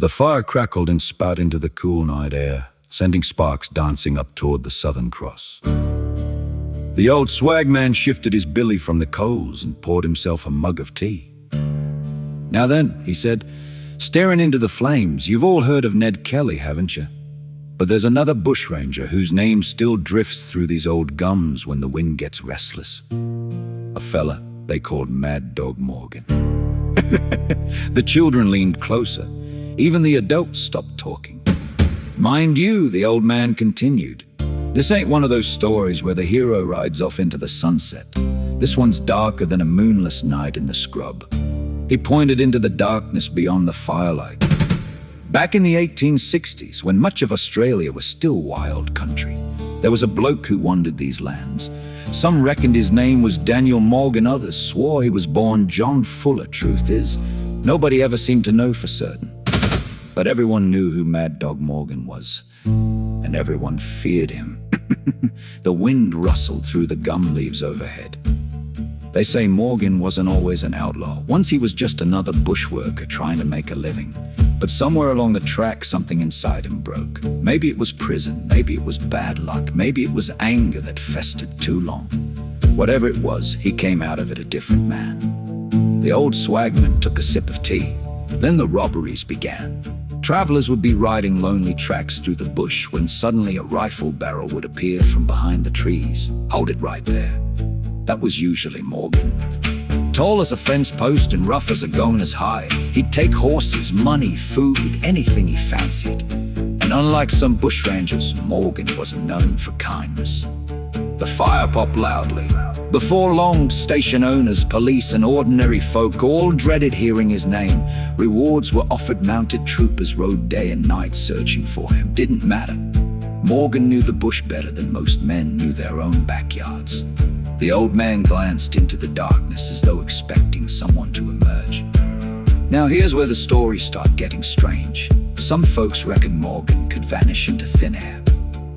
The fire crackled and spat into the cool night air, sending sparks dancing up toward the Southern Cross. The old swagman shifted his billy from the coals and poured himself a mug of tea. "Now then," he said, staring into the flames, "you've all heard of Ned Kelly, haven't you? But there's another bushranger whose name still drifts through these old gums when the wind gets restless. A fella they called Mad Dog Morgan." The children leaned closer. Even the adults stopped talking. "Mind you," the old man continued, "this ain't one of those stories where the hero rides off into the sunset. This one's darker than a moonless night in the scrub." He pointed into the darkness beyond the firelight. Back in the 1860s, when much of Australia was still wild country, there was a bloke who wandered these lands. Some reckoned his name was Daniel Morgan, others swore he was born John Fuller. Truth is, nobody ever seemed to know for certain. But everyone knew who Mad Dog Morgan was, and everyone feared him. The wind rustled through the gum leaves overhead. They say Morgan wasn't always an outlaw. Once he was just another bushworker trying to make a living. But somewhere along the track, something inside him broke. Maybe it was prison, maybe it was bad luck, maybe it was anger that festered too long. Whatever it was, he came out of it a different man. The old swagman took a sip of tea. Then the robberies began. Travelers would be riding lonely tracks through the bush when suddenly a rifle barrel would appear from behind the trees. "Hold it right there." That was usually Morgan. Tall as a fence post and rough as a goner's hide, he'd take horses, money, food, anything he fancied. And unlike some bushrangers, Morgan wasn't known for kindness. The fire popped loudly. Before long, station owners, police, and ordinary folk all dreaded hearing his name. Rewards were offered, mounted troopers rode day and night searching for him. Didn't matter. Morgan knew the bush better than most men knew their own backyards. The old man glanced into the darkness as though expecting someone to emerge. Now here's where the stories start getting strange. Some folks reckoned Morgan could vanish into thin air.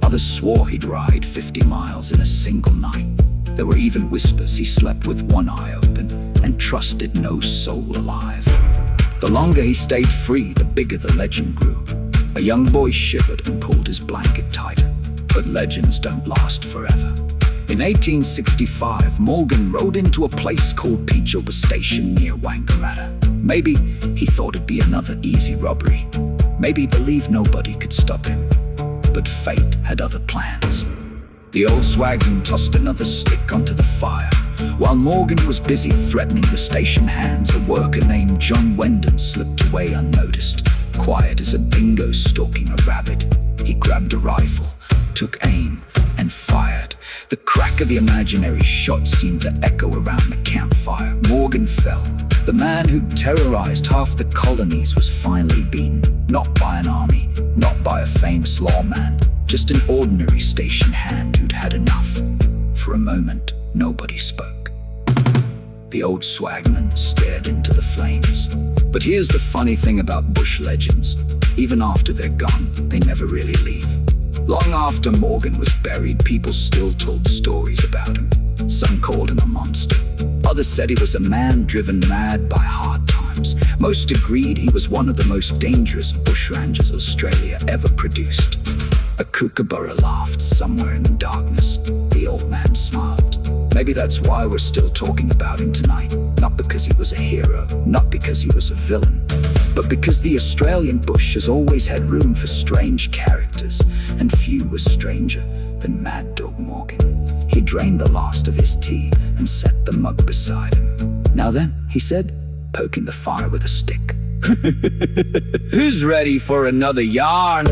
Others swore he'd ride 50 miles in a single night. There were even whispers he slept with one eye open and trusted no soul alive. The longer he stayed free, the bigger the legend grew. A young boy shivered and pulled his blanket tighter. But legends don't last forever. In 1865, Morgan rode into a place called Peachover Station near Wangaratta. Maybe he thought it'd be another easy robbery. Maybe he believed nobody could stop him. But fate had other plans. The old swagman tossed another stick onto the fire. While Morgan was busy threatening the station hands, a worker named John Wendon slipped away unnoticed, quiet as a dingo stalking a rabbit. He grabbed a rifle, took aim, and fired. The crack of the imaginary shot seemed to echo around the campfire. Morgan fell. The man who'd terrorized half the colonies was finally beaten. Not by an army, not by a famous lawman, just an ordinary station hand who'd had enough. For a moment, nobody spoke. The old swagman stared into the flames. But here's the funny thing about bush legends. Even after they're gone, they never really leave. Long after Morgan was buried, people still told stories about him. Some called him a monster. Others said he was a man driven mad by hard times. Most agreed he was one of the most dangerous bushrangers Australia ever produced. A kookaburra laughed somewhere in the darkness. The old man smiled. Maybe that's why we're still talking about him tonight. Not because he was a hero, not because he was a villain, but because the Australian bush has always had room for strange characters, and few were stranger than Mad Dog Morgan. He drained the last of his tea and set the mug beside him. "Now then," he said, poking the fire with a stick. "Who's ready for another yarn?"